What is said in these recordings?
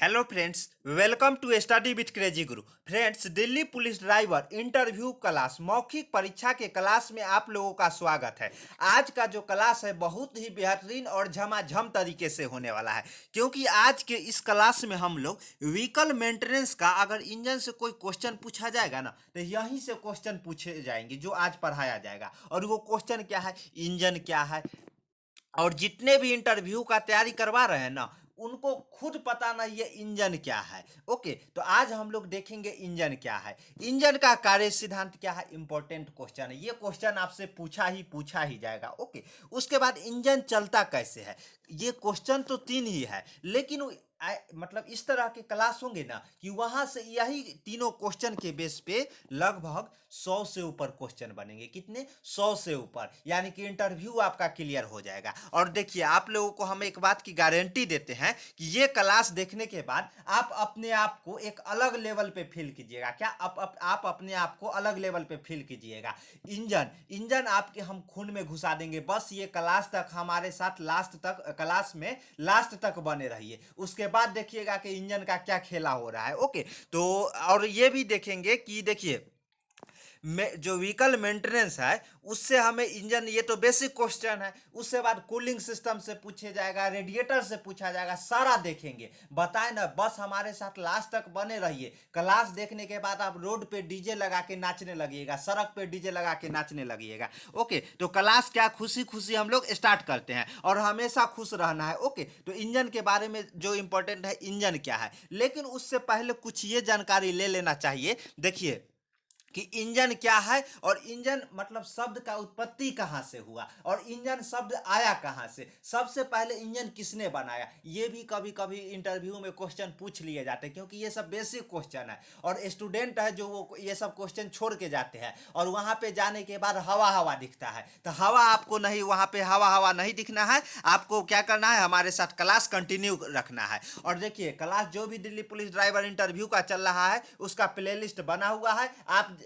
Hello friends, welcome to study with crazy Guru. Friends, Delhi police driver interview class मौखिक परीक्षा के class में आप लोगों का स्वागत है। आज का जो क्लास है बहुत ही बेहतरीन और झमाझम तरीके से होने वाला है, क्योंकि आज के इस क्लास में हम लोग व्हीकल मेंटेनेंस का अगर इंजन से कोई क्वेश्चन पूछा जाएगा ना, तो यहीं से क्वेश्चन पूछे जाएंगे जो आज पढ़ाया जाएगा। और वो क्वेश्चन क्या है, इंजन क्या है। और जितने भी इंटरव्यू का तैयारी करवा रहे हैं ना, उनको खुद पता नहीं है इंजन क्या है। ओके, तो आज हम लोग देखेंगे इंजन क्या है, इंजन का कार्य सिद्धांत क्या है। इंपॉर्टेंट क्वेश्चन है ये, क्वेश्चन आपसे पूछा ही जाएगा। ओके, उसके बाद इंजन चलता कैसे है। ये क्वेश्चन तो तीन ही है, लेकिन मतलब इस तरह के क्लास होंगे ना कि वहां से यही तीनों क्वेश्चन के बेस पे लगभग 100 से ऊपर क्वेश्चन बनेंगे। कितने? 100 से ऊपर, यानी कि इंटरव्यू आपका क्लियर हो जाएगा। और देखिए, आप लोगों को हम एक बात की गारंटी देते हैं कि ये क्लास देखने के बाद आप अपने आप को एक अलग लेवल पे फील कीजिएगा। क्या आप अपने आप को अलग लेवल पे फील कीजिएगा। इंजन इंजन आपके हम खून में घुसा देंगे। बस ये क्लास तक हमारे साथ लास्ट तक, क्लास में लास्ट तक बने रहिए। उसके बाद देखिएगा कि इंजन का क्या खेला हो रहा है। ओके, तो और ये भी देखेंगे कि देखिए में जो व्हीकल मेंटेनेंस है उससे हमें इंजन, ये तो बेसिक क्वेश्चन है। उसके बाद कूलिंग सिस्टम से पूछे जाएगा, रेडिएटर से पूछा जाएगा, सारा देखेंगे। बताए ना, बस हमारे साथ लास्ट तक बने रहिए। क्लास देखने के बाद आप रोड पे डीजे लगा के नाचने लगिएगा, सड़क पे डीजे लगा के नाचने लगिएगा। ओके, तो क्लास क्या खुशी खुशी हम लोग स्टार्ट करते हैं और हमेशा खुश रहना है। ओके, तो इंजन के बारे में जो इंपॉर्टेंट है, इंजन क्या है। लेकिन उससे पहले कुछ ये जानकारी ले लेना चाहिए। देखिए कि इंजन क्या है और इंजन मतलब शब्द का उत्पत्ति कहाँ से हुआ और इंजन शब्द आया कहाँ से। सबसे पहले इंजन किसने बनाया, ये भी कभी कभी इंटरव्यू में क्वेश्चन पूछ लिए जाते हैं, क्योंकि ये सब बेसिक क्वेश्चन है। और स्टूडेंट है जो वो ये सब क्वेश्चन छोड़ के जाते हैं और वहाँ पे जाने के बाद हवा हवा दिखता है। तो हवा आपको नहीं, वहाँ पे हवा हवा नहीं दिखना है। आपको क्या करना है, हमारे साथ क्लास कंटिन्यू रखना है। और देखिए, क्लास जो भी दिल्ली पुलिस ड्राइवर इंटरव्यू का चल रहा है उसका प्लेलिस्ट बना हुआ है, आप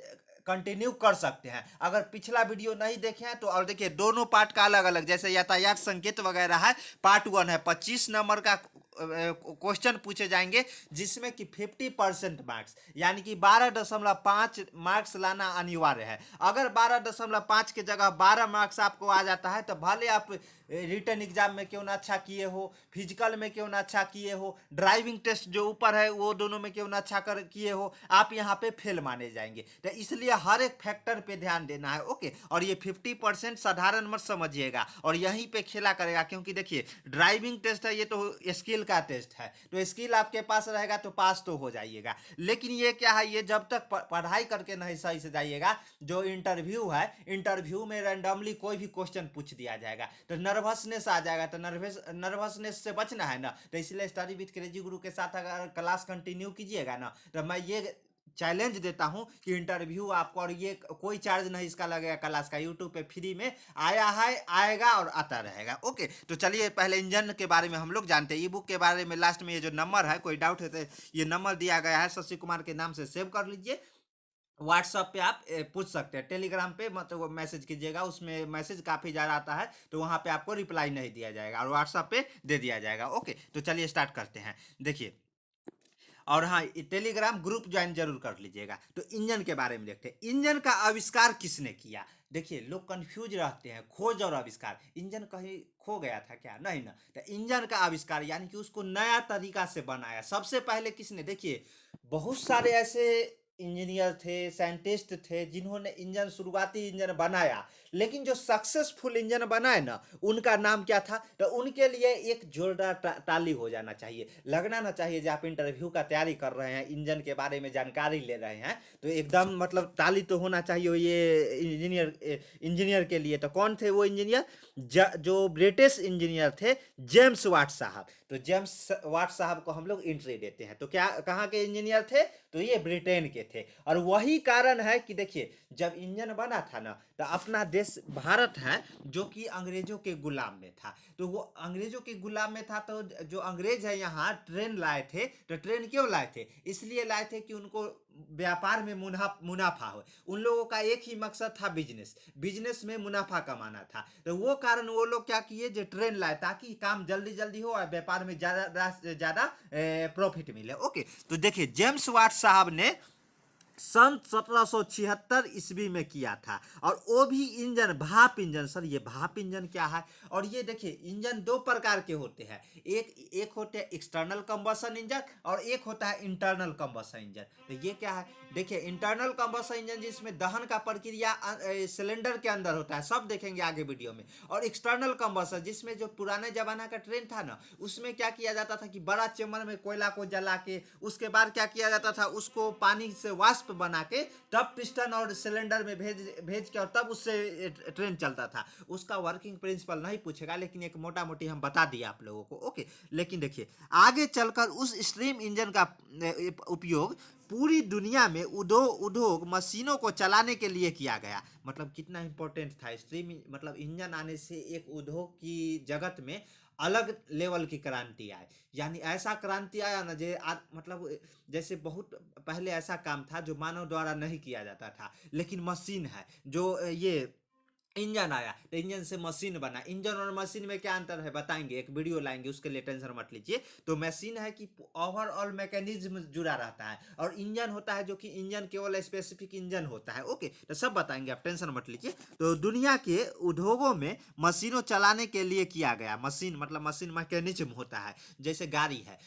कंटिन्यू कर सकते हैं। अगर पिछला वीडियो नहीं देखे हैं तो, और देखिए दोनों पार्ट का अलग अलग, जैसे यातायात संकेत वगैरह है, पार्ट 1 है, 25 नंबर का क्वेश्चन पूछे जाएंगे, जिसमें कि 50% मार्क्स, यानी कि 12.5 मार्क्स लाना अनिवार्य है। अगर 12.5 के जगह 12 मार्क्स आपको आ जाता है तो भले आप रिटर्न एग्जाम में क्यों ना अच्छा किए हो, फिजिकल में क्यों ना अच्छा किए हो, ड्राइविंग टेस्ट जो ऊपर है वो दोनों में क्यों ना अच्छा कर किए हो, आप यहाँ पे फेल माने जाएंगे। तो इसलिए हर एक फैक्टर पे ध्यान देना है। ओके, और ये 50% साधारण मत समझिएगा और यहीं पे खेला करेगा, क्योंकि देखिए ड्राइविंग टेस्ट है, ये तो स्किल का टेस्ट है, तो स्किल आपके पास रहेगा तो पास तो हो जाइएगा। लेकिन ये क्या है, ये जब तक पढ़ाई करके नहीं सही से जाइएगा, जो इंटरव्यू है, इंटरव्यू में रैंडमली कोई भी क्वेश्चन पूछ दिया जाएगा तो नर्वसनेस आ जाएगा। तो नर्वसनेस से बचना है ना, तो इसलिए स्टडी विथ क्रेजी गुरु के साथ अगर क्लास कंटिन्यू कीजिएगा ना, तो मैं ये चैलेंज देता हूं कि इंटरव्यू आपको, और ये कोई चार्ज नहीं इसका लगेगा, क्लास का यूट्यूब पे फ्री में आया है, आएगा और आता रहेगा। ओके, तो चलिए पहले इंजन के बारे में हम लोग जानते हैं। ई बुक के बारे में लास्ट में ये जो नंबर है, कोई डाउट है तो ये नंबर दिया गया है, शशि कुमार के नाम से सेव कर लीजिए। व्हाट्सअप पे आप पूछ सकते हैं, टेलीग्राम पे मतलब मैसेज कीजिएगा, उसमें मैसेज काफ़ी ज़्यादा आता है तो वहाँ पे आपको रिप्लाई नहीं दिया जाएगा और व्हाट्सअप पे दे दिया जाएगा। ओके, तो चलिए स्टार्ट करते हैं। देखिए, और हाँ, टेलीग्राम ग्रुप ज्वाइन जरूर कर लीजिएगा। तो इंजन के बारे में देखते हैं, इंजन का आविष्कार किसने किया। देखिए, लोग कंफ्यूज रहते हैं, खोज और आविष्कार। इंजन कहीं खो गया था क्या? नहीं ना। तो इंजन का आविष्कार यानी कि उसको नया तरीका से बनाया सबसे पहले किसने। देखिए, बहुत सारे ऐसे इंजीनियर थे, साइंटिस्ट थे, जिन्होंने इंजन, शुरुआती इंजन बनाया, लेकिन जो सक्सेसफुल इंजन बनाए ना, उनका नाम क्या था। तो उनके लिए एक जोरदार ताली हो जाना चाहिए, लगना ना चाहिए जो आप इंटरव्यू का तैयारी कर रहे हैं, इंजन के बारे में जानकारी ले रहे हैं, तो एकदम मतलब ताली तो होना चाहिए ये इंजीनियर के लिए। तो कौन थे वो इंजीनियर? जो ब्रिटिश इंजीनियर थे, जेम्स वाट साहब। तो जेम्स वाट साहब को हम लोग एंट्री देते हैं। तो क्या, कहाँ के इंजीनियर थे? तो ये ब्रिटेन के थे। और वही कारण है कि देखिए, जब इंजन बना था ना, तो अपना देश भारत है जो कि अंग्रेजों के गुलाम में था, तो वो अंग्रेजों के गुलाम में था, तो जो अंग्रेज है यहाँ ट्रेन लाए थे। तो ट्रेन क्यों लाए थे? इसलिए लाए थे कि उनको व्यापार में मुनाफा हो। उन लोगों का एक ही मकसद था, बिजनेस, बिजनेस में मुनाफा कमाना था। तो वो कारण वो लोग क्या किए, जो ट्रेन लाए ताकि काम जल्दी जल्दी हो और व्यापार में ज़्यादा से ज़्यादा प्रॉफिट मिले। ओके, तो देखिए जेम्स वाट साहब ने सन 1776 ईस्वी में किया था, और वो भी इंजन, भाप इंजन। सर ये भाप इंजन क्या है? और ये देखिए इंजन दो प्रकार के होते हैं, एक होते हैं एक्सटर्नल कंबशन इंजन और एक होता है इंटरनल कंबशन इंजन। तो ये क्या है? देखिए इंटरनल कंबशन इंजन जिसमें दहन का प्रक्रिया सिलेंडर के अंदर होता है, सब देखेंगे आगे वीडियो में। और एक्सटर्नल कंबशन जिसमें जो पुराने जमाना का ट्रेन था ना, उसमें क्या किया जाता था कि बड़ा चेम्बर में कोयला को जला के उसके बाद क्या किया जाता था, उसको पानी से वाष्प बना के तब पिस्टन और सिलेंडर में भेज भेज के और तब उससे ट्रेन चलता था। उसका वर्किंग प्रिंसिपल नहीं पूछेगा, लेकिन एक मोटा मोटी हम बता दिया आप लोगों को। ओके, लेकिन देखिए आगे चलकर उस स्टीम इंजन का उपयोग पूरी दुनिया में उद्योग मशीनों को चलाने के लिए किया गया। मतलब कितना इंपॉर्टेंट था स्टीम, मतलब इंजन आने से एक उद्योग की जगत में अलग लेवल की क्रांति आई। यानी ऐसा क्रांति आया ना, मतलब जैसे बहुत पहले ऐसा काम था जो मानव द्वारा नहीं किया जाता था, लेकिन मशीन है जो ये इंजन आया, तो इंजन से मशीन बना। इंजन और मशीन में क्या अंतर है बताएंगे, एक वीडियो लाएंगे, उसके लिए टेंशन मत लीजिए। तो मशीन है कि ओवरऑल मैकेनिज्म जुड़ा रहता है, और इंजन होता है जो कि इंजन केवल स्पेसिफिक इंजन होता है। ओके, तो सब बताएंगे, आप टेंशन मत लीजिए। तो दुनिया के उद्योगों में मशीनों चलाने के लिए किया गया। मशीन मतलब मशीन मैकेनिज्म होता है, जैसे गाड़ी है,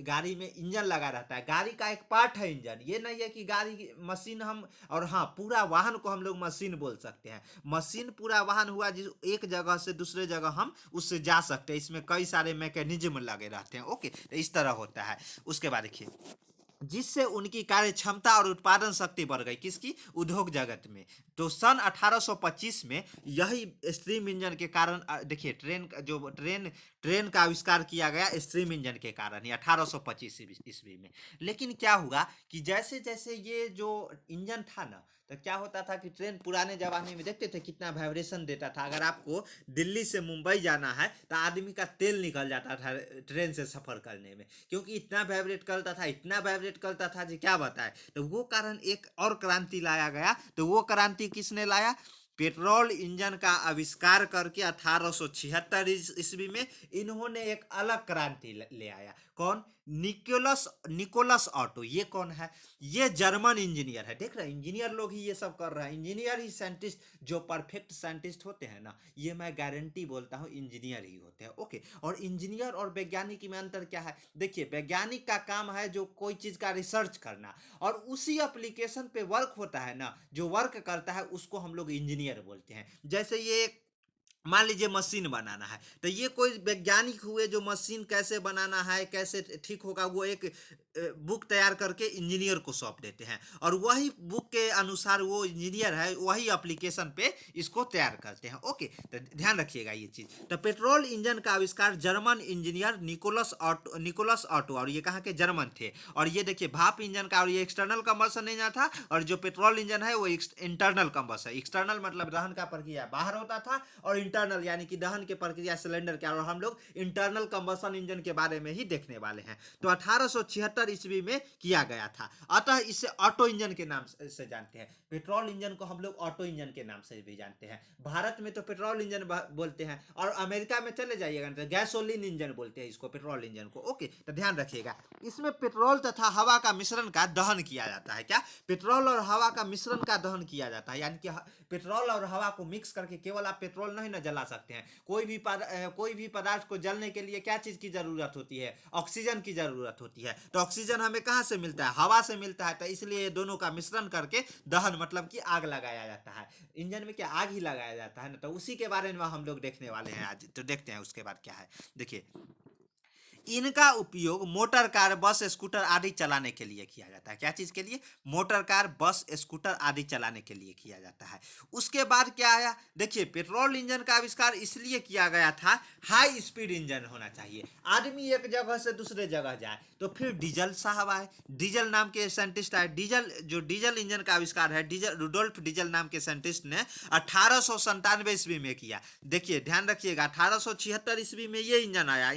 गाड़ी में इंजन लगा रहता है, गाड़ी का एक पार्ट है इंजन। ये नहीं है कि गाड़ी मशीन हम, और हाँ पूरा वाहन को हम लोग मशीन बोल सकते हैं। मशीन पूरा वाहन हुआ जिस एक जगह से दूसरे जगह हम उससे जा सकते हैं, इसमें कई सारे मैकेनिज्म लगे रहते हैं। ओके, तो इस तरह होता है। उसके बाद देखिए जिससे उनकी कार्य क्षमता और उत्पादन शक्ति बढ़ गई, किसकी? उद्योग जगत में। तो सन 1825 में यही स्टीम इंजन के कारण देखिए ट्रेन का आविष्कार किया गया स्टीम इंजन के कारण ही 1825 ईस्वी में। लेकिन क्या हुआ कि जैसे जैसे ये जो इंजन था ना, तो क्या होता था कि ट्रेन पुराने जमाने में देखते थे कितना वाइब्रेशन देता था। अगर आपको दिल्ली से मुंबई जाना है तो आदमी का तेल निकल जाता था ट्रेन से सफ़र करने में, क्योंकि इतना वाइब्रेट करता था, इतना वाइब्रेट करता था जी क्या बताए। तो वो कारण एक और क्रांति लाया गया। तो वो क्रांति किसने लाया? पेट्रोल इंजन का आविष्कार करके 1876 ईस्वी में इन्होंने एक अलग क्रांति ले आया। कौन? Nikolaus Otto. ये कौन है? ये जर्मन इंजीनियर है। देख रहे हैं, इंजीनियर लोग ही ये सब कर रहे हैं। इंजीनियर ही साइंटिस्ट, जो परफेक्ट साइंटिस्ट होते हैं ना, ये मैं गारंटी बोलता हूँ इंजीनियर ही होते हैं। ओके, और इंजीनियर और वैज्ञानिक में अंतर क्या है? देखिए वैज्ञानिक का काम है जो कोई चीज़ का रिसर्च करना, और उसी एप्लीकेशन पे वर्क होता है ना, जो वर्क करता है उसको हम लोग इंजीनियर बोलते हैं। जैसे ये मान लीजिए मशीन बनाना है, तो ये कोई वैज्ञानिक हुए जो मशीन कैसे बनाना है, कैसे ठीक होगा, वो एक बुक तैयार करके इंजीनियर को सौंप देते हैं, और वही बुक के अनुसार वो इंजीनियर है वही एप्लीकेशन पे इसको तैयार करते हैं। ओके, तो ध्यान रखिएगा ये चीज़। तो पेट्रोल इंजन का आविष्कार जर्मन इंजीनियर निकोलस ऑटो, और ये कहाँ के? जर्मन थे। और ये देखिए भाप इंजन का, और ये एक्सटर्नल कंबशन इंजन था, और जो पेट्रोल इंजन है वो इंटरनल कंबशन। एक्सटर्नल मतलब दहन का प्रक्रिया बाहर होता था, और इंटरनल यानी कि दहन के प्रक्रिया सिलेंडर के। और हम लोग इंटरनल कंबशन इंजन के बारे में ही देखने वाले हैं। तो 1876 ईस्वी में किया गया था। अतः इसे ऑटो इंजन के नाम से जानते हैं। पेट्रोल इंजन को हम लोग ऑटो इंजन के नाम से भी जानते हैं। भारत में तो पेट्रोल इंजन बोलते हैं, और अमेरिका में चले जाइएगा तो गैसोलीन इंजन बोलते हैं इसको, पेट्रोल इंजन को। ओके, तो ध्यान रखिएगा। इसमें पेट्रोल तथा हवा का मिश्रण का दहन किया जाता है। क्या? पेट्रोल और हवा का मिश्रण का दहन किया जाता है, यानी कि पेट्रोल और हवा को मिक्स करके, केवल आप पेट्रोल नहीं ना जला सकते हैं। कोई भी पदार्थ को जलने के लिए क्या चीज़ की ज़रूरत होती है? ऑक्सीजन की ज़रूरत होती है। तो ऑक्सीजन हमें कहाँ से मिलता है? हवा से मिलता है। तो इसलिए ये दोनों का मिश्रण करके दहन मतलब कि आग लगाया जाता है। इंजन में क्या आग ही लगाया जाता है ना, तो उसी के बारे में हम लोग देखने वाले हैं आज। तो देखते हैं उसके बाद क्या है। देखिए इनका उपयोग मोटर कार, बस, स्कूटर आदि चलाने के लिए किया जाता है। क्या चीज़ के लिए? मोटर कार, बस, स्कूटर आदि चलाने के लिए किया जाता है। उसके बाद क्या आया? देखिए पेट्रोल इंजन का आविष्कार इसलिए किया गया था, हाई स्पीड इंजन होना चाहिए, आदमी एक जगह से दूसरे जगह जाए। तो फिर डीजल साहब आए, डीजल नाम के साइंटिस्ट आए। डीजल इंजन का आविष्कार है रुडोल्फ डीजल नाम के साइंटिस्ट ने 1897 ईस्वी में किया। देखिए ध्यान रखिएगा 1876 ईस्वी में ये इंजन आया,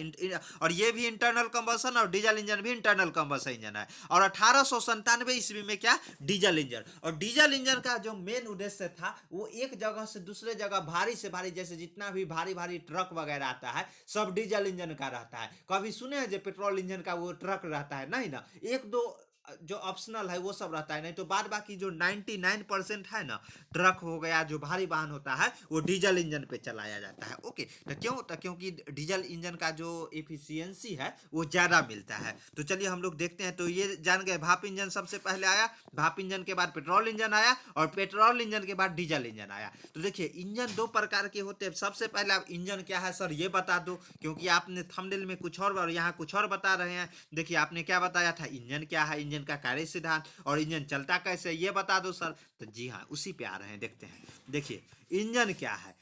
और ये भी इंटरनल कंबशन और डीजल इंजन भी इंटरनल कंबशन इंजन है। और 1897 ईस्वी में क्या, डीजल इंजन। और डीजल इंजन का जो मेन उद्देश्य था वो एक जगह से दूसरे जगह भारी से भारी, जैसे जितना भी भारी भारी ट्रक वगैरह आता है सब डीजल इंजन का रहता है। कभी सुने हैं जो पेट्रोल इंजन का वो ट्रक रहता है, नहीं ना, एक दो जो ऑप्शनल है वो सब रहता है, नहीं तो बाद बाकी जो 99% है ना, ट्रक हो गया जो भारी वाहन होता है वो डीजल इंजन पे चलाया जाता है। ओके, तो क्यों, तो क्योंकि डीजल इंजन का जो एफिशिएंसी है वो ज़्यादा मिलता है। तो चलिए हम लोग देखते हैं। तो ये जान गए भाप इंजन सबसे पहले आया, भाप इंजन के बाद पेट्रोल इंजन आया, और पेट्रोल इंजन के बाद डीजल इंजन आया। तो देखिए इंजन दो प्रकार के होते हैं। सबसे पहले आप इंजन क्या है सर ये बता दो, क्योंकि आपने थंबनेल में कुछ और यहाँ कुछ और बता रहे हैं। देखिए आपने क्या बताया था, इंजन क्या है, इंजन का कार्य सिद्धांत, और इंजन चलता कैसे ये बता दो सर। तो जी हाँ, उसी पे आ रहे हैं, देखते हैं। देखिए इंजन क्या है,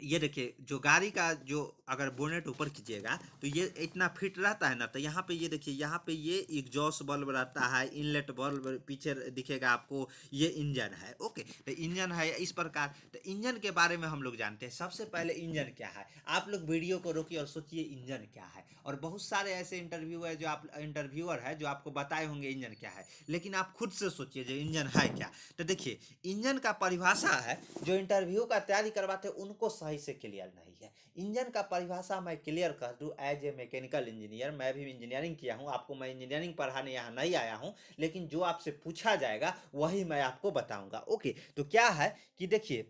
ये देखिए जो गाड़ी का जो अगर बोनेट ऊपर कीजिएगा तो ये इतना फिट रहता है ना, तो यहाँ पे ये देखिए, यहाँ पे ये एग्जॉस्ट बल्ब रहता है, इनलेट बल्ब पीछे दिखेगा आपको, ये इंजन है। ओके, तो इंजन है इस प्रकार। तो इंजन के बारे में हम लोग जानते हैं। सबसे पहले इंजन क्या है, आप लोग वीडियो को रोकिए और सोचिए इंजन क्या है। और बहुत सारे ऐसे इंटरव्यूअर है जो आपको बताए होंगे इंजन क्या है, लेकिन आप खुद से सोचिए जो इंजन है क्या। तो देखिए इंजन का परिभाषा है, जो इंटरव्यू का तैयारी करवाते हैं उनको सही से क्लियर नहीं है। इंजन का परिभाषा मैं क्लियर कर दूं, एज ए मैकेनिकल इंजीनियर, मैं भी इंजीनियरिंग किया हूं, आपको मैं इंजीनियरिंग पढ़ाने यहाँ नहीं आया हूं, लेकिन जो आपसे पूछा जाएगा वही मैं आपको बताऊंगा। ओके, तो क्या है कि देखिए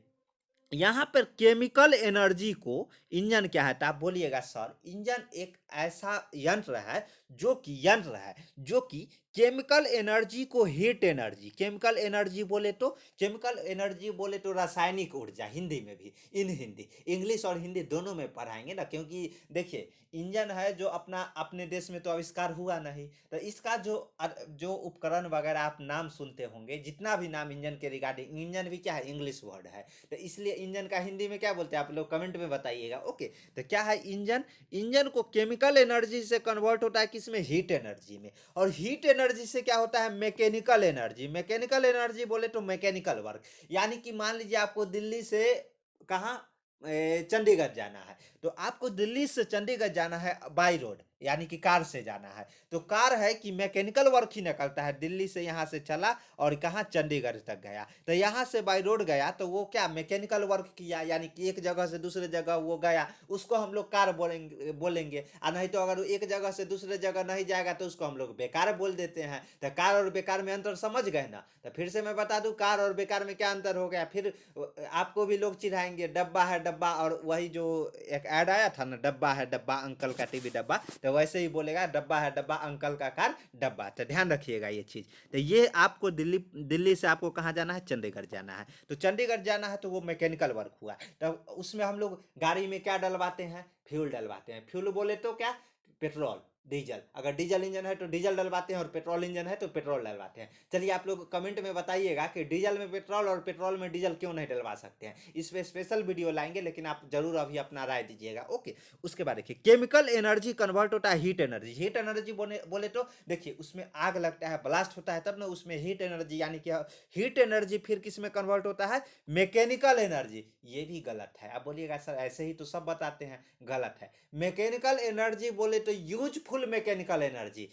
यहाँ पर केमिकल एनर्जी को, इंजन क्या है तो आप बोलिएगा सर इंजन एक ऐसा यंत्र है जो कि केमिकल एनर्जी को हीट एनर्जी, केमिकल एनर्जी बोले तो रासायनिक ऊर्जा, हिंदी में भी, इन हिंदी इंग्लिश और हिंदी दोनों में पढ़ाएंगे ना, क्योंकि देखिए इंजन है जो अपने देश में तो आविष्कार हुआ नहीं, तो इसका जो उपकरण वगैरह आप नाम सुनते होंगे, जितना भी नाम इंजन के रिगार्डिंग, इंजन भी क्या है इंग्लिश वर्ड है, तो इसलिए इंजन का हिंदी में क्या बोलते हैं आप लोग कमेंट में बताइएगा। ओके, तो क्या है इंजन को केमिकल एनर्जी से कन्वर्ट होता है किसमें, हीट एनर्जी में, और हीट एनर्जी से क्या होता है मैकेनिकल एनर्जी बोले तो मैकेनिकल वर्क। यानी कि मान लीजिए आपको दिल्ली से कहाँ, चंडीगढ़ जाना है, तो आपको दिल्ली से चंडीगढ़ जाना है बाई रोड, यानी कि कार से जाना है, तो कार है कि मैकेनिकल वर्क ही निकलता है, दिल्ली से यहाँ से चला और कहाँ चंडीगढ़ तक गया, तो यहाँ से बाई रोड गया तो वो क्या मैकेनिकल वर्क किया, यानी कि एक जगह से दूसरे जगह वो गया, उसको हम लोग कार बोलेंगे। और नहीं तो अगर एक जगह से दूसरे जगह नहीं जाएगा तो उसको हम लोग बेकार बोल देते हैं। तो कार और बेकार में अंतर समझ गए ना। तो फिर से मैं बता दूं कार और बेकार में क्या अंतर हो गया, फिर आपको भी लोग चिढ़ाएंगे, डब्बा है डब्बा, और वही जो एक ऐड आया था ना, डब्बा है डब्बा अंकल का टीवी डब्बा, तो वैसे ही बोलेगा डब्बा है डब्बा अंकल का कार डब्बा। तो ध्यान रखिएगा ये चीज़। तो ये आपको दिल्ली से आपको कहाँ जाना है, चंडीगढ़ जाना है, तो चंडीगढ़ जाना है तो वो मैकेनिकल वर्क हुआ। तो उसमें हम लोग गाड़ी में क्या डलवाते हैं, फ्यूल डलवाते हैं। फ्यूल बोले तो क्या, पेट्रोल, डीजल, अगर डीजल इंजन है तो डीजल डलवाते हैं और पेट्रोल इंजन है तो पेट्रोल डलवाते हैं। चलिए आप लोग कमेंट में बताइएगा कि डीजल में पेट्रोल और पेट्रोल में डीजल क्यों नहीं डलवा सकते हैं। इस पे स्पेशल वीडियो लाएंगे, लेकिन आप जरूर अभी अपना राय दीजिएगा। ओके, उसके बाद देखिए केमिकल एनर्जी कन्वर्ट होता है हीट एनर्जी बोले तो देखिए उसमें आग लगता है, ब्लास्ट होता है, तब ना उसमें हीट एनर्जी, यानी कि हीट एनर्जी फिर किस में कन्वर्ट होता है, मैकेनिकल एनर्जी। ये भी गलत है, आप बोलिएगा सर ऐसे ही तो सब बताते हैं, गलत है। मैकेनिकल एनर्जी बोले तो यूजफुल मैकेनिकल एनर्जी,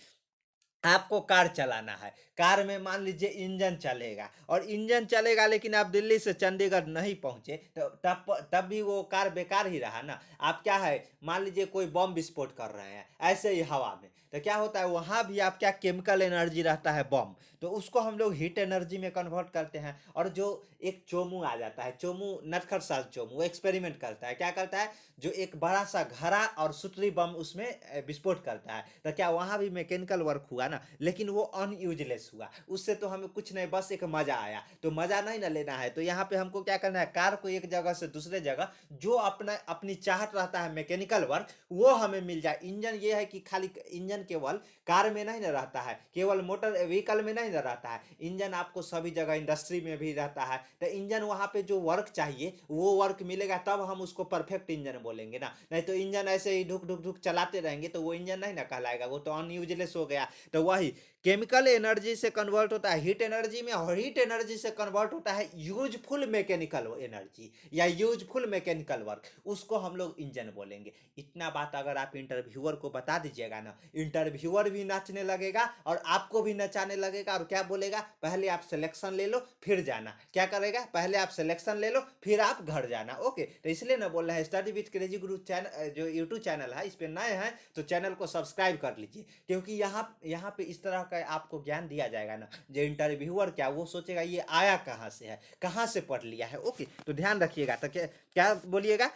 आपको कार चलाना है, कार में मान लीजिए इंजन चलेगा, और इंजन चलेगा लेकिन आप दिल्ली से चंडीगढ़ नहीं पहुंचे, तो तब भी वो कार बेकार ही रहा ना। आप क्या है, मान लीजिए कोई बम विस्फोट कर रहे हैं ऐसे ही हवा में, तो क्या होता है वहां भी आप क्या, केमिकल एनर्जी रहता है बम, तो उसको हम लोग हीट एनर्जी में कन्वर्ट करते हैं। और जो एक चोमू आ जाता है, चोमू नटखट साल चोमू, वो एक्सपेरिमेंट करता है, क्या करता है, जो एक बड़ा सा घड़ा और सुतरी बम उसमें विस्फोट करता है, तो क्या वहां भी मैकेनिकल वर्क हुआ ना, लेकिन वो अनयूजलेस हुआ, उससे तो हमें कुछ नहीं, बस एक मजा आया। तो मजा नहीं ना लेना है, तो यहाँ पे हमको क्या करना है, कार को एक जगह से दूसरे जगह जो अपनी चाहत रहता है मैकेनिकल वर्क, वो हमें मिल जाए। इंजन ये है कि खाली इंजन केवल कार में नहीं ना रहता है, केवल मोटर व्हीकल में नहीं ना रहता है, इंजन आपको सभी जगह इंडस्ट्री में भी रहता है। तो इंजन वहाँ पे जो वर्क चाहिए वो वर्क मिलेगा, तब हम उसको परफेक्ट इंजन बोलेंगे ना। नहीं तो इंजन ऐसे ही ढुक ढुक ढुक चलाते रहेंगे तो वो इंजन नहीं ना कहलाएगा, वो तो अनयूजलेस हो गया। तो वही केमिकल एनर्जी से कन्वर्ट होता है हीट एनर्जी में, और हीट एनर्जी से कन्वर्ट होता है यूजफुल मैकेनिकल एनर्जी या यूजफुल मैकेनिकल वर्क, उसको हम लोग इंजन बोलेंगे। इतना बात अगर आप इंटरव्यूअर को बता दीजिएगा ना, इंटरव्यूअर भी नाचने लगेगा और आपको भी नचाने लगेगा, और क्या बोलेगा, पहले आप सिलेक्शन ले लो फिर जाना। क्या करेगा, पहले आप सिलेक्शन ले लो फिर आप घर जाना। ओके, तो इसलिए ना बोल रहे हैं study with crazy Guru channel जो यूट्यूब चैनल है, इस पर नए हैं तो चैनल को सब्सक्राइब कर लीजिए, क्योंकि यहाँ पे इस तरह का आपको ज्ञान दिया जाएगा ना, जो इंटरव्यूअर क्या वो सोचेगा ये आया कहाँ से है, कहाँ से पढ़ लिया है। ओके, तो ध्यान रखिएगा। तो क्या क्या बोलिएगा,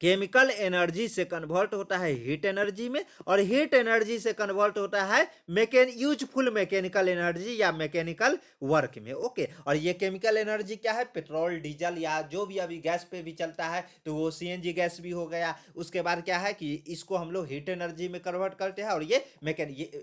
केमिकल एनर्जी से कन्वर्ट होता है हीट एनर्जी में, और हीट एनर्जी से कन्वर्ट होता है यूजफुल मैकेनिकल एनर्जी या मैकेनिकल वर्क में। ओके, और ये केमिकल एनर्जी क्या है, पेट्रोल डीजल या जो भी अभी गैस पे भी चलता है तो वो सीएनजी गैस भी हो गया। उसके बाद क्या है कि इसको हम लोग हीट एनर्जी में कन्वर्ट करते हैं, और ये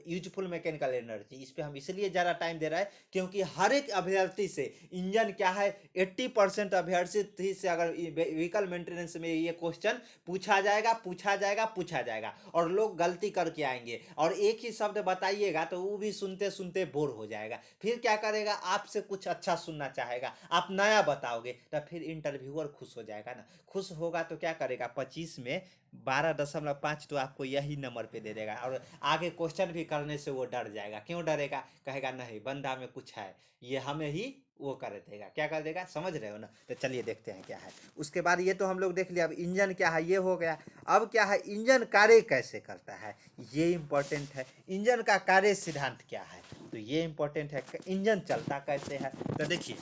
यूजफुल मैकेनिकल एनर्जी। इस पर हम इसलिए ज़्यादा टाइम दे रहे हैं क्योंकि हर एक अभ्यर्थी से इंजन क्या है, 80% अभ्यर्थी से अगर व्हीकल मेंटेनेंस में ये क्वेश्चन पूछा जाएगा पूछा जाएगा पूछा जाएगा, और लोग गलती करके आएंगे और एक ही शब्द बताइएगा तो वो भी सुनते सुनते बोर हो जाएगा। फिर क्या करेगा, आपसे कुछ अच्छा सुनना चाहेगा, आप नया बताओगे तो फिर इंटरव्यूअर खुश हो जाएगा ना। खुश होगा तो क्या करेगा, 25 में 12.5 तो आपको यही नंबर पे दे देगा, और आगे क्वेश्चन भी करने से वो डर जाएगा। क्यों डरेगा, कहेगा नहीं बंदा में कुछ है, ये हमें ही वो कर देगा, क्या कर देगा, समझ रहे हो ना। तो चलिए देखते हैं क्या है। उसके बाद ये तो हम लोग देख लिया, अब इंजन क्या है ये हो गया। अब क्या है, इंजन कार्य कैसे करता है, ये इंपॉर्टेंट है। इंजन का कार्य सिद्धांत क्या है, तो ये इंपॉर्टेंट है। इंजन चलता कैसे है, तो देखिए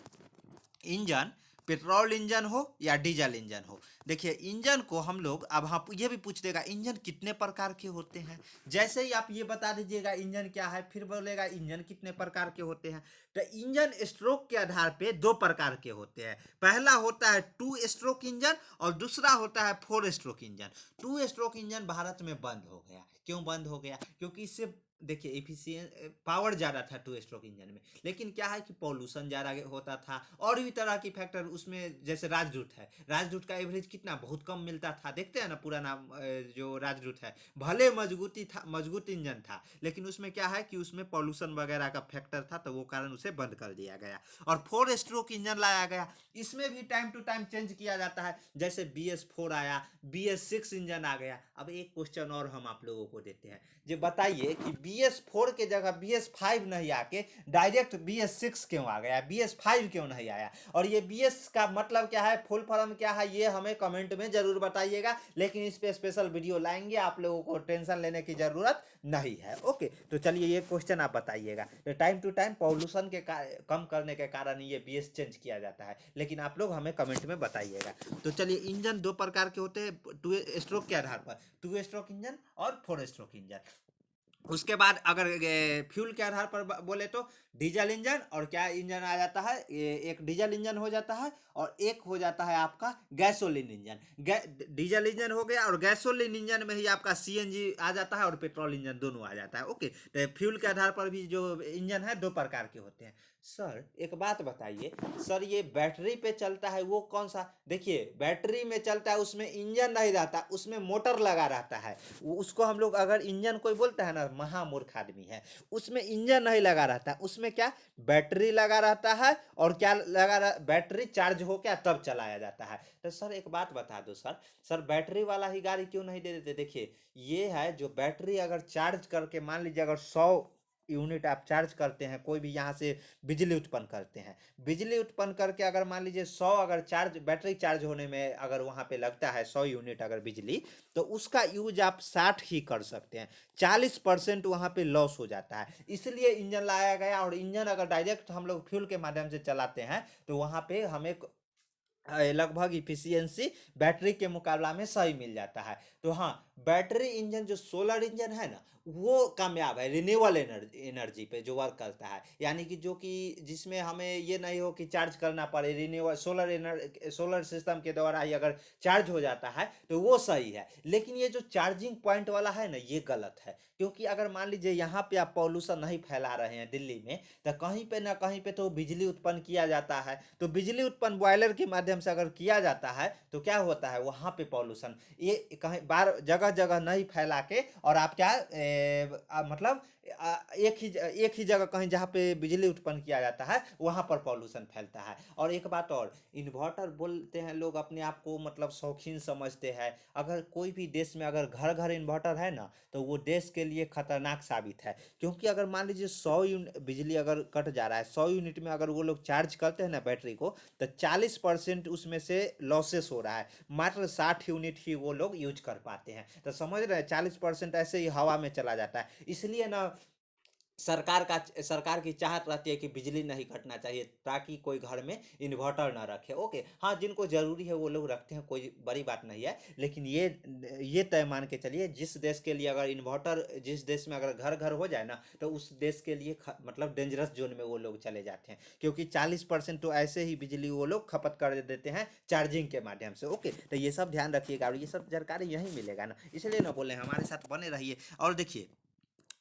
इंजन पेट्रोल इंजन हो या डीजल इंजन हो, देखिए इंजन को हम लोग, अब हाँ ये भी पूछ देगा इंजन कितने प्रकार के होते हैं। जैसे ही आप ये बता दीजिएगा इंजन क्या है, फिर बोलेगा इंजन कितने प्रकार के होते हैं। तो इंजन स्ट्रोक के आधार पे 2 प्रकार के होते हैं। पहला होता है 2 स्ट्रोक इंजन और दूसरा होता है 4 stroke engine. 2 stroke engine Bharat में बंद हो गया। क्यों बंद हो गया, क्योंकि इससे देखिए एफिशिएंट पावर ज़्यादा था 2 स्ट्रोक इंजन में, लेकिन क्या है कि पॉल्यूशन ज़्यादा होता था और भी तरह की फैक्टर उसमें। जैसे राजदूत है, राजदूत का एवरेज कितना बहुत कम मिलता था, देखते हैं ना पुराना जो राजदूत है, भले मजबूती था, मजबूत इंजन था, लेकिन उसमें क्या है कि उसमें पॉल्यूशन वगैरह का फैक्टर था, तो वो कारण उसे बंद कर दिया गया और 4 स्ट्रोक इंजन लाया गया। इसमें भी टाइम टू टाइम चेंज किया जाता है, जैसे BS4 आया, BS6 इंजन आ गया। अब एक क्वेश्चन और हम आप लोगों को देते हैं, जो बताइए कि BS4 के जगह BS5 नहीं आके डायरेक्ट BS6 क्यों आ गया, BS5 क्यों नहीं आया, और ये BS का मतलब क्या है, फुल फॉर्म क्या है, ये हमें कमेंट में जरूर बताइएगा। लेकिन इस पे स्पेशल वीडियो लाएंगे, आप लोगों को टेंशन लेने की जरूरत नहीं है। ओके, तो चलिए ये क्वेश्चन आप बताइएगा। तो टाइम टू टाइम पॉल्यूशन के कम करने के कारण ये BS चेंज किया जाता है, लेकिन आप लोग हमें कमेंट में बताइएगा। तो चलिए इंजन 2 प्रकार के होते हैं 2 स्ट्रोक के आधार पर, 2 स्ट्रोक इंजन और 4 स्ट्रोक इंजन। उसके बाद अगर फ्यूल के आधार पर बोले तो डीजल इंजन और क्या इंजन आ जाता है, एक डीजल इंजन हो जाता है और एक हो जाता है आपका गैसोलीन इंजन। डीजल इंजन हो गया और गैसोलीन इंजन में ही आपका CNG आ जाता है और पेट्रोल इंजन दोनों आ जाता है। ओके, तो फ्यूल के आधार पर भी जो इंजन है 2 प्रकार के होते हैं। सर एक बात बताइए, सर ये बैटरी पे चलता है वो कौन सा, देखिए बैटरी में चलता है उसमें इंजन नहीं रहता, उसमें मोटर लगा रहता है। उसको हम लोग अगर इंजन कोई बोलता है ना, महामूर्ख आदमी है। उसमें इंजन नहीं लगा रहता, उसमें क्या बैटरी लगा रहता है, और क्या बैटरी चार्ज हो क्या तब चलाया जाता है। तो सर एक बात बता दो सर, बैटरी वाला ही गाड़ी क्यों नहीं दे देते। देखिए ये है जो बैटरी अगर चार्ज करके, मान लीजिए अगर 100 यूनिट आप चार्ज करते हैं, कोई भी यहाँ से बिजली उत्पन्न करते हैं, बिजली उत्पन्न करके अगर मान लीजिए 100 अगर चार्ज बैटरी चार्ज होने में अगर वहाँ पे लगता है 100 यूनिट अगर बिजली, तो उसका यूज आप 60 ही कर सकते हैं, 40% वहाँ पे लॉस हो जाता है। इसलिए इंजन लाया गया, और इंजन अगर डायरेक्ट हम लोग फ्यूल के माध्यम से चलाते हैं तो वहाँ पे हमें लगभग इफिशियंसी बैटरी के मुकाबला में सही मिल जाता है। तो हाँ, बैटरी इंजन जो सोलर इंजन है ना, वो कामयाब है रिन्यूएबल एनर्जी पे जो वर्क करता है, यानी कि जो कि जिसमें हमें ये नहीं हो कि चार्ज करना पड़े, रिन्यूएबल सोलर सिस्टम के द्वारा ही अगर चार्ज हो जाता है तो वो सही है। लेकिन ये जो चार्जिंग पॉइंट वाला है ना, ये गलत है, क्योंकि अगर मान लीजिए यहाँ पे आप पॉल्यूशन नहीं फैला रहे हैं दिल्ली में, तो कहीं पे ना कहीं पे तो बिजली उत्पन्न किया जाता है, तो बिजली उत्पन्न बॉयलर के माध्यम से अगर किया जाता है तो क्या होता है, वहाँ पे पॉल्यूशन ये कहीं बार जगह जगह नहीं फैला के, और आप क्या मतलब एक ही जगह कहीं जहाँ पे बिजली उत्पन्न किया जाता है वहाँ पर पॉल्यूशन फैलता है। और एक बात और, इन्वर्टर बोलते हैं लोग अपने आप को मतलब शौकीन समझते हैं। अगर कोई भी देश में अगर घर घर इन्वर्टर है ना तो वो देश के लिए खतरनाक साबित है। क्योंकि अगर मान लीजिए 100 यूनिट बिजली अगर कट जा रहा है, 100 यूनिट में अगर वो लोग चार्ज करते हैं ना बैटरी को, तो 40% उसमें से लॉसेस हो रहा है। मात्र 60 यूनिट ही वो लोग यूज कर पाते हैं। तो समझ रहे हैं, 40% ऐसे ही हवा में चला जाता है। इसलिए ना सरकार की चाहत रहती है कि बिजली नहीं कटना चाहिए, ताकि कोई घर में इन्वर्टर ना रखे। ओके, हाँ, जिनको ज़रूरी है वो लोग रखते हैं, कोई बड़ी बात नहीं है। लेकिन ये तय मान के चलिए, जिस देश के लिए अगर इन्वर्टर, जिस देश में अगर घर घर हो जाए ना, तो उस देश के लिए मतलब डेंजरस जोन में वो लोग चले जाते हैं। क्योंकि 40% तो ऐसे ही बिजली वो लोग खपत कर देते हैं चार्जिंग के माध्यम से। ओके, तो ये सब ध्यान रखिएगा, और ये सब जानकारी यहीं मिलेगा ना, इसलिए ना बोले हमारे साथ बने रहिए। और देखिए,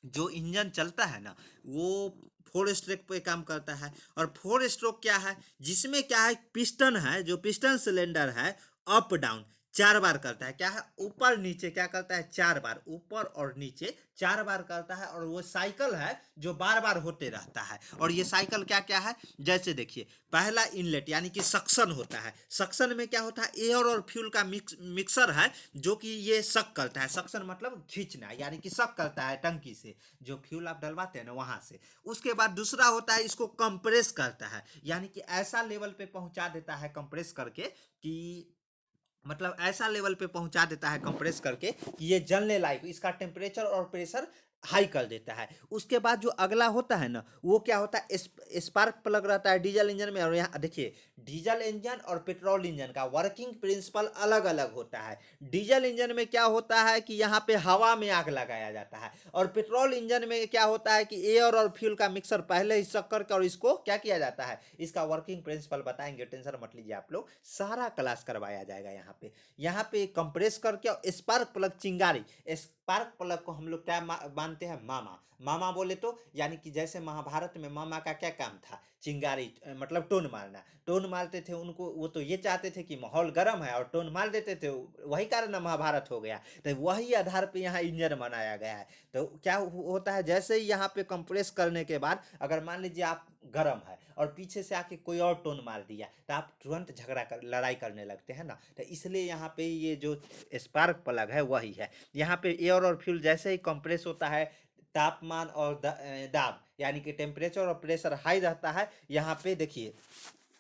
जो इंजन चलता है ना वो 4 स्ट्रोक पे काम करता है। और 4 स्ट्रोक क्या है, जिसमें क्या है, पिस्टन है, जो पिस्टन सिलेंडर है अप डाउन 4 बार करता है। क्या है, ऊपर नीचे क्या करता है, 4 बार, ऊपर और नीचे 4 बार करता है। और वो साइकिल है जो बार बार होते रहता है। और ये साइकिल क्या क्या है, जैसे देखिए, पहला इनलेट यानी कि सक्शन होता है। सक्शन में क्या होता है, एयर और फ्यूल का मिक्सर है, जो कि ये सक करता है। सक्शन मतलब खींचना, यानी कि सक करता है टंकी से, जो फ्यूल आप डलवाते हैं ना वहां से। उसके बाद दूसरा होता है, इसको कंप्रेस करता है, यानी कि ऐसा लेवल पे पहुंचा देता है कंप्रेस करके कि मतलब ऐसा लेवल पे पहुंचा देता है कंप्रेस करके कि ये जलने लायक, इसका टेम्परेचर और प्रेशर हाई कर देता है। उसके बाद जो अगला होता है ना, वो क्या होता है, स्पार्क प्लग रहता है डीजल इंजन में। और यहाँ देखिए, डीजल इंजन और पेट्रोल इंजन का वर्किंग प्रिंसिपल अलग अलग होता है। डीजल इंजन में क्या होता है कि यहाँ पे हवा में आग लगाया जाता है। और पेट्रोल इंजन में क्या होता है कि एयर और फ्यूल का मिक्सर पहले ही सक करके और इसको क्या किया जाता है, इसका वर्किंग प्रिंसिपल बताएंगे, टेंशन मत लीजिए आप लोग, सारा क्लास करवाया जाएगा यहाँ पे कंप्रेस करके। और स्पार्क प्लग चिंगारी, स्पार्क प्लग को हम लोग क्या मानते हैं, मामा। मामा बोले तो यानी कि जैसे महाभारत में मामा का क्या काम था, चिंगारी मतलब टोन मारना। टोन मारते थे उनको, वो तो ये चाहते थे कि माहौल गर्म है और टोन मार देते थे, वही कारण ना महाभारत हो गया। तो वही आधार पे यहाँ इंजन बनाया गया है। तो क्या होता है, जैसे ही यहाँ पे कंप्रेस करने के बाद अगर मान लीजिए आप गर्म है और पीछे से आके कोई और टोन मार दिया, तो आप तुरंत लड़ाई करने लगते हैं ना। तो इसलिए यहाँ पे ये जो स्पार्क प्लग है वही है। यहाँ पे एयर और फ्यूल जैसे ही कंप्रेस होता है, तापमान और दाब यानी कि टेम्परेचर और प्रेशर हाई रहता है। यहाँ पे देखिए,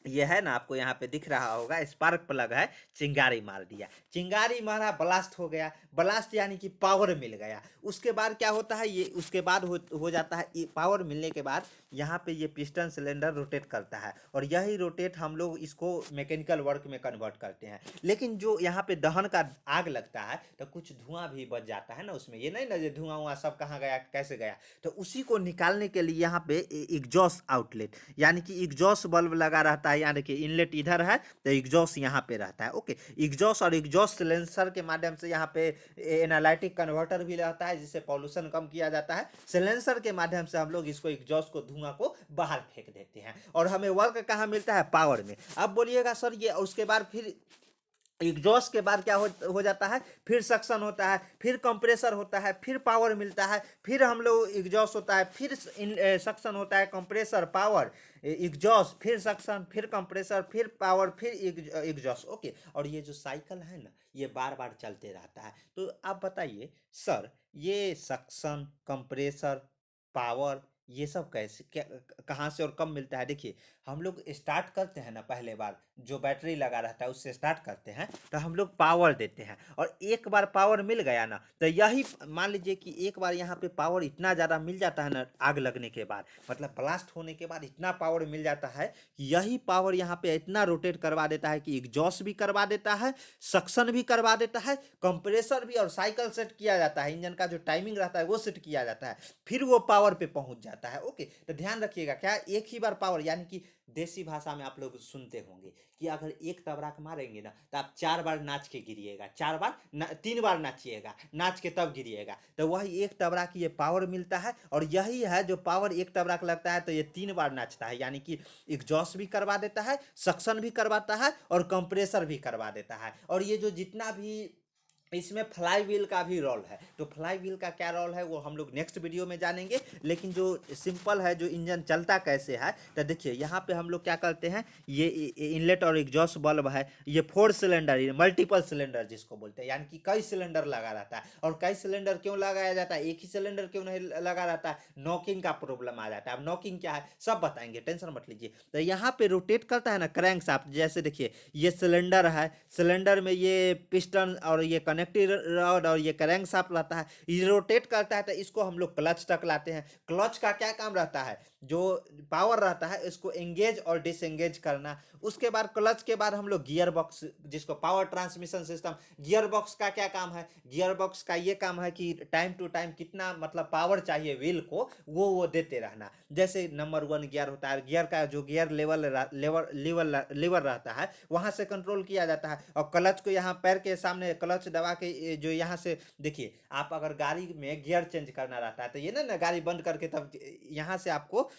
ये है ना, आपको यहाँ पे दिख रहा होगा, स्पार्क प्लग है, चिंगारी मार दिया, चिंगारी मारा, ब्लास्ट हो गया। ब्लास्ट यानी कि पावर मिल गया। उसके बाद क्या होता है, ये उसके बाद हो जाता है, पावर मिलने के बाद यहाँ पे ये पिस्टन सिलेंडर रोटेट करता है। और यही रोटेट हम लोग इसको मैकेनिकल वर्क में कन्वर्ट करते हैं। लेकिन जो यहाँ पे दहन का आग लगता है तो कुछ धुआं भी बच जाता है ना उसमें, ये नहीं ना जो धुआं हुआ सब कहाँ गया, कैसे गया। तो उसी को निकालने के लिए यहाँ पे एग्जॉस्ट आउटलेट यानी कि एग्जॉस्ट बल्ब लगा रहता है। यहाँ देखिए, इनलेट इधर है तो एग्जॉस्ट यहाँ पे रहता है। ओके, एग्जॉस्ट और एग्जॉस्ट सिलेंसर के माध्यम से यहाँ पे एनालिटिक कन्वर्टर भी रहता है, जिससे पॉल्यूशन कम किया जाता है। सिलेंसर के माध्यम से हम लोग इसको एग्जॉस्ट को, धुआं को बाहर फेंक देते हैं। और हमें वर्क कहाँ मिलता है, पावर में। अब बोलिएगा सर ये उसके बाद फिर एग्जॉस्ट के बाद क्या हो जाता है, फिर सक्शन होता है, फिर कंप्रेसर होता है, फिर पावर मिलता है, फिर हम लोग एग्जॉस्ट होता है, फिर सक्शन होता है, कंप्रेसर, पावर, एग्जॉस्ट, फिर सक्शन, फिर कंप्रेसर, फिर पावर, फिर एग्जॉस्ट। ओके, और ये जो साइकिल है ना, ये बार बार चलते रहता है। तो आप बताइए सर, ये सक्शन, कंप्रेसर, पावर, ये सब कैसे, क्या, कहाँ से और कब मिलता है। देखिए, हम लोग स्टार्ट करते हैं ना, पहले बार जो बैटरी लगा रहता है उससे स्टार्ट करते हैं, तो हम लोग पावर देते हैं। और एक बार पावर मिल गया ना, तो यही मान लीजिए कि एक बार यहाँ पे पावर इतना ज़्यादा मिल जाता है ना, आग लगने के बाद, मतलब ब्लास्ट होने के बाद इतना पावर मिल जाता है कि यही पावर यहाँ पे इतना रोटेट करवा देता है कि एग्जॉस्ट भी करवा देता है, सक्शन भी करवा देता है, कंप्रेसर भी, और साइकिल सेट किया जाता है, इंजन का जो टाइमिंग रहता है वो सेट किया जाता है, फिर वो पावर पे पहुंच जाता है। ओके, तो ध्यान रखिएगा, क्या एक ही बार पावर, यानी कि देसी भाषा में आप लोग सुनते होंगे कि अगर एक तबराक मारेंगे ना तो आप 4 बार नाच के गिरिएगा, 4 बार 3 बार नाचिएगा, नाच के तब गिरिएगा। तो वही एक तबराक ये पावर मिलता है। और यही है जो पावर एक तबराक लगता है तो ये 3 बार नाचता है, यानी कि एग्जॉस्ट भी करवा देता है, सक्शन भी करवाता है, और कंप्रेसर भी करवा देता है। और ये जो जितना भी इसमें फ्लाई व्हील का भी रोल है। तो फ्लाई व्हील का क्या रोल है वो हम लोग नेक्स्ट वीडियो में जानेंगे। लेकिन जो सिंपल है, जो इंजन चलता कैसे है, तो देखिए यहाँ पे हम लोग क्या करते हैं, ये इनलेट और एग्जॉस्ट बल्ब है, ये 4 सिलेंडर मल्टीपल सिलेंडर जिसको बोलते हैं, यानी कि कई सिलेंडर लगा रहता है। और कई सिलेंडर क्यों लगाया जाता है, एक ही सिलेंडर क्यों नहीं लगा रहता है, नॉकिंग का प्रॉब्लम आ जाता है। अब नॉकिंग क्या है सब बताएंगे, टेंशन मत लीजिए। तो यहाँ पे रोटेट करता है ना क्रैंक शाफ्ट, जैसे देखिए ये सिलेंडर है, सिलेंडर में ये पिस्टन और ये कनेक्टिंग रॉड और ये क्रैंक शाफ्ट रहता है, ये रोटेट करता है, तो इसको हम लोग क्लच तक लाते हैं। क्लच का क्या काम रहता है, जो पावर रहता है इसको एंगेज और डिसएंगेज करना। उसके बाद क्लच के बाद हम लोग गियर बॉक्स, जिसको power transmission system, gear box का क्या काम है, गियर बॉक्स का ये काम है कि टाइम टू टाइम कितना मतलब पावर चाहिए व्हील को वो देते रहना। जैसे नंबर 1 गियर होता है, गियर का जो गियर लेवल रहता है वहां से कंट्रोल किया जाता है। और क्लच को यहाँ पैर के सामने क्लच दबा के जो यहाँ से देखिए, आप अगर गाड़ी में गियर चेंज करना रहता है तो ये ना गाड़ी बंद करके तब यहाँ से आपको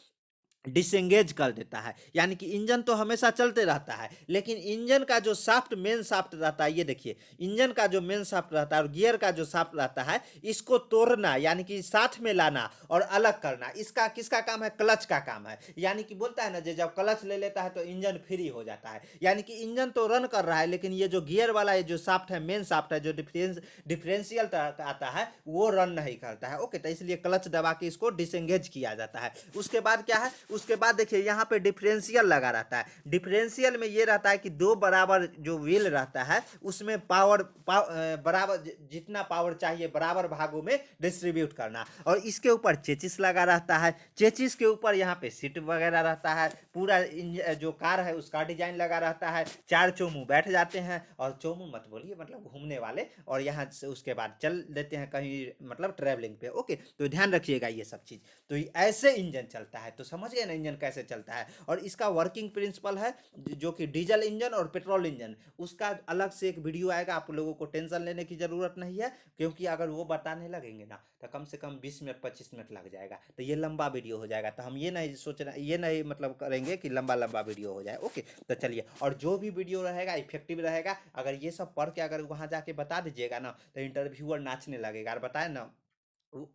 डिसएंगेज कर देता है। यानी कि इंजन तो हमेशा चलते रहता है, लेकिन इंजन का जो शाफ्ट मेन शाफ्ट रहता है, ये देखिए इंजन का जो मेन शाफ्ट रहता है और गियर का जो शाफ्ट रहता है, इसको तोड़ना यानी कि साथ में लाना और अलग करना, इसका किसका काम है, क्लच का काम है। यानी कि बोलता है ना, जब क्लच ले लेता है तो इंजन फ्री हो जाता है। यानी कि इंजन तो रन कर रहा है, लेकिन ये जो गियर वाला ये जो शाफ्ट है, मेन शाफ्ट है, जो डिफरेंशियल आता है वो रन नहीं करता है। ओके, तो इसलिए क्लच दबा के इसको डिसएंगेज किया जाता है। उसके बाद क्या है, उसके बाद देखिए यहाँ पे डिफरेंशियल लगा रहता है। डिफरेंशियल में ये रहता है कि दो बराबर जो व्हील रहता है उसमें बराबर जितना पावर चाहिए बराबर भागों में डिस्ट्रीब्यूट करना। और इसके ऊपर चेचिस लगा रहता है, चेचिस के ऊपर यहाँ पे सीट वगैरह रहता है, पूरा जो कार है उसका डिजाइन लगा रहता है। 4 चोमू बैठ जाते हैं, और चोमू मत बोलिए मतलब घूमने वाले, और यहाँ से उसके बाद चल देते हैं कहीं मतलब ट्रैवलिंग पे। ओके, तो ध्यान रखिएगा ये सब चीज़। तो ऐसे इंजन चलता है, तो समझिए ना इंजन कैसे चलता है। और इसका वर्किंग प्रिंसिपल है जो कि डीजल इंजन और पेट्रोल इंजन, उसका अलग से एक वीडियो आएगा, आप लोगों को टेंशन लेने की ज़रूरत नहीं है, क्योंकि अगर वो बताने लगेंगे ना तो कम से कम 20 मिनट 25 मिनट लग जाएगा, तो ये लंबा वीडियो हो जाएगा। तो हम ये नहीं सोचना, ये नहीं मतलब करेंगे कि लंबा लंबा वीडियो हो जाए। ओके, तो चलिए, और जो भी वीडियो रहेगा इफेक्टिव रहेगा। अगर ये सब पढ़ के अगर वहाँ जाके बता दीजिएगा ना तो इंटरव्यूअर नाचने लगेगा। और बताए ना,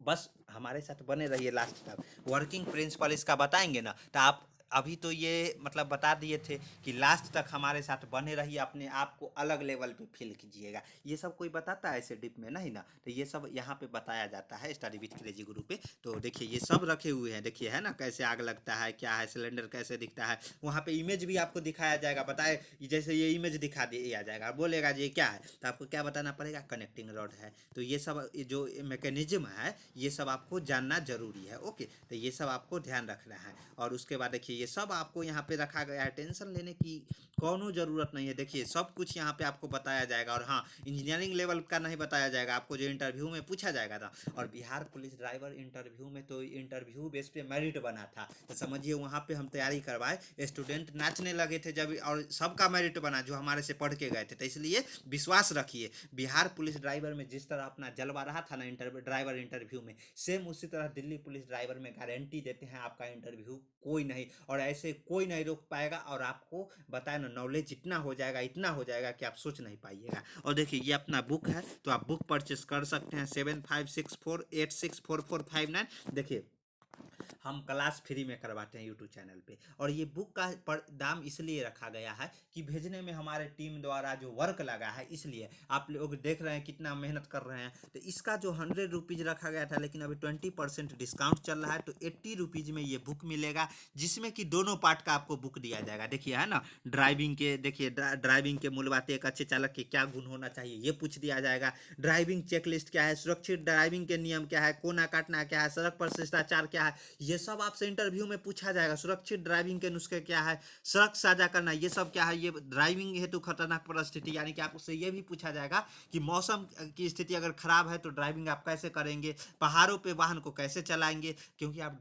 बस हमारे साथ बने रहिए लास्ट तक। वर्किंग प्रिंसिपल इसका बताएंगे ना तो आप अभी तो ये मतलब बता दिए थे कि लास्ट तक हमारे साथ बने रहिए, अपने आप को अलग लेवल पे फील कीजिएगा। ये सब कोई बताता है ऐसे डिप में नहीं ना, तो ये सब यहाँ पे बताया जाता है स्टडी विथ क्रेजी गुरु पे। तो देखिए ये सब रखे हुए हैं, देखिए है ना कैसे आग लगता है, क्या है सिलेंडर कैसे दिखता है, वहाँ पे इमेज भी आपको दिखाया जाएगा। बताए जैसे ये इमेज दिखा दिया जाएगा, बोलेगा जी ये क्या है, तो आपको क्या बताना पड़ेगा, कनेक्टिंग रॉड है। तो ये सब जो मैकेनिज्म है ये सब आपको जानना जरूरी है। ओके, तो ये सब आपको ध्यान रखना है। और उसके बाद देखिए ये सब आपको यहाँ पे रखा गया है, टेंशन लेने की कोनो ज़रूरत नहीं है। देखिए सब कुछ यहाँ पे आपको बताया जाएगा। और हाँ, इंजीनियरिंग लेवल का नहीं बताया जाएगा आपको, जो इंटरव्यू में पूछा जाएगा ना। और बिहार पुलिस ड्राइवर इंटरव्यू में तो इंटरव्यू बेस पे मेरिट बना था, तो समझिए वहाँ पे हम तैयारी करवाए, स्टूडेंट नाचने लगे थे जब, और सबका मेरिट बना जो हमारे से पढ़ के गए थे। तो इसलिए विश्वास रखिए, बिहार पुलिस ड्राइवर में जिस तरह अपना जलवा रहा था ना ड्राइवर इंटरव्यू में, सेम उसी तरह दिल्ली पुलिस ड्राइवर में गारंटी देते हैं आपका इंटरव्यू कोई नहीं, और ऐसे कोई नहीं रोक पाएगा। और आपको बताए ना नॉलेज इतना हो जाएगा कि आप सोच नहीं पाइएगा। और देखिए ये अपना बुक है, तो आप बुक परचेस कर सकते हैं 7564864459। देखिए हम क्लास फ्री में करवाते हैं यूट्यूब चैनल पे। और ये बुक का दाम इसलिए रखा गया है कि भेजने में हमारे टीम द्वारा जो वर्क लगा है, इसलिए आप लोग देख रहे हैं कितना मेहनत कर रहे हैं। तो इसका जो 100 रुपीज़ रखा गया था, लेकिन अभी 20% डिस्काउंट चल रहा है, तो 80 रुपीज़ में ये बुक मिलेगा, जिसमें कि दोनों पार्ट का आपको बुक दिया जाएगा। देखिए है ना, ड्राइविंग के, देखिए ड्राइविंग के मूल बातें, एक अच्छे चालक के क्या गुण होना चाहिए ये पूछ दिया जाएगा, ड्राइविंग चेकलिस्ट क्या है, सुरक्षित ड्राइविंग के नियम क्या है, कोना काटना क्या है, सड़क पर शिष्टाचार क्या है, ये सब आपसे इंटरव्यू में पूछा जाएगा। सुरक्षित ड्राइविंग के नुस्खे क्या है, सड़क साझा करना ये सब क्या है, ये ड्राइविंग हेतु खतरनाक परिस्थिति, यानी कि आपसे ये भी पूछा जाएगा कि मौसम की स्थिति अगर खराब है तो ड्राइविंग आप कैसे करेंगे, पहाड़ों पे वाहन को कैसे चलाएंगे, क्योंकि आप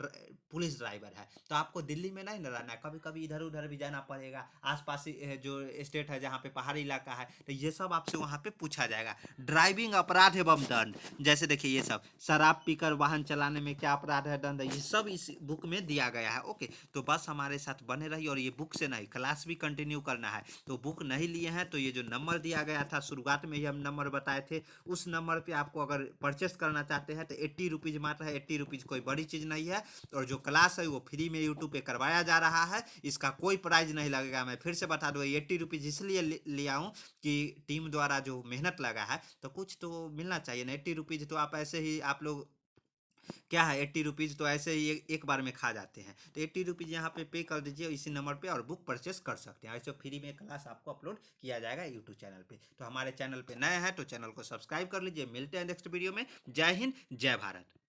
पुलिस ड्राइवर है। तो आपको दिल्ली में नहीं न रहना है, कभी कभी इधर उधर भी जाना पड़ेगा, आसपास जो स्टेट है जहाँ पे पहाड़ी इलाका है, तो ये सब आपसे वहाँ पे पूछा जाएगा। ड्राइविंग अपराध एवं दंड, जैसे देखिए ये सब शराब पीकर वाहन चलाने में क्या अपराध है, दंड है, ये सब इस बुक में दिया गया है। ओके, तो बस हमारे साथ बने रहिए और ये बुक से नहीं क्लास भी कंटिन्यू करना है। तो बुक नहीं लिए हैं तो ये जो नंबर दिया गया था शुरुआत में ही हम नंबर बताए थे, उस नंबर पे आपको अगर परचेस करना चाहते हैं तो 80 रुपीज़ मात्र है। 80 रुपीज़ कोई बड़ी चीज़ नहीं है। और जो क्लास है वो फ्री में यूट्यूब पे करवाया जा रहा है, इसका कोई प्राइज नहीं लगेगा। मैं फिर से बता दूँ, 80 रुपीज़ इसलिए लिया हूँ कि टीम द्वारा जो मेहनत लगा है तो कुछ तो मिलना चाहिए ना। 80 रुपीज़ तो आप ऐसे ही आप लोग क्या है, 80 रुपीज़ तो ऐसे ही एक बार में खा जाते हैं। तो 80 रुपीज़ यहाँ पे कर दीजिए इसी नंबर पे और बुक परचेस कर सकते हैं। ऐसे फ्री में क्लास आपको अपलोड किया जाएगा यूट्यूब चैनल पे। तो हमारे चैनल पे नए हैं तो चैनल को सब्सक्राइब कर लीजिए। मिलते हैं नेक्स्ट वीडियो में। जय हिंद, जय भारत।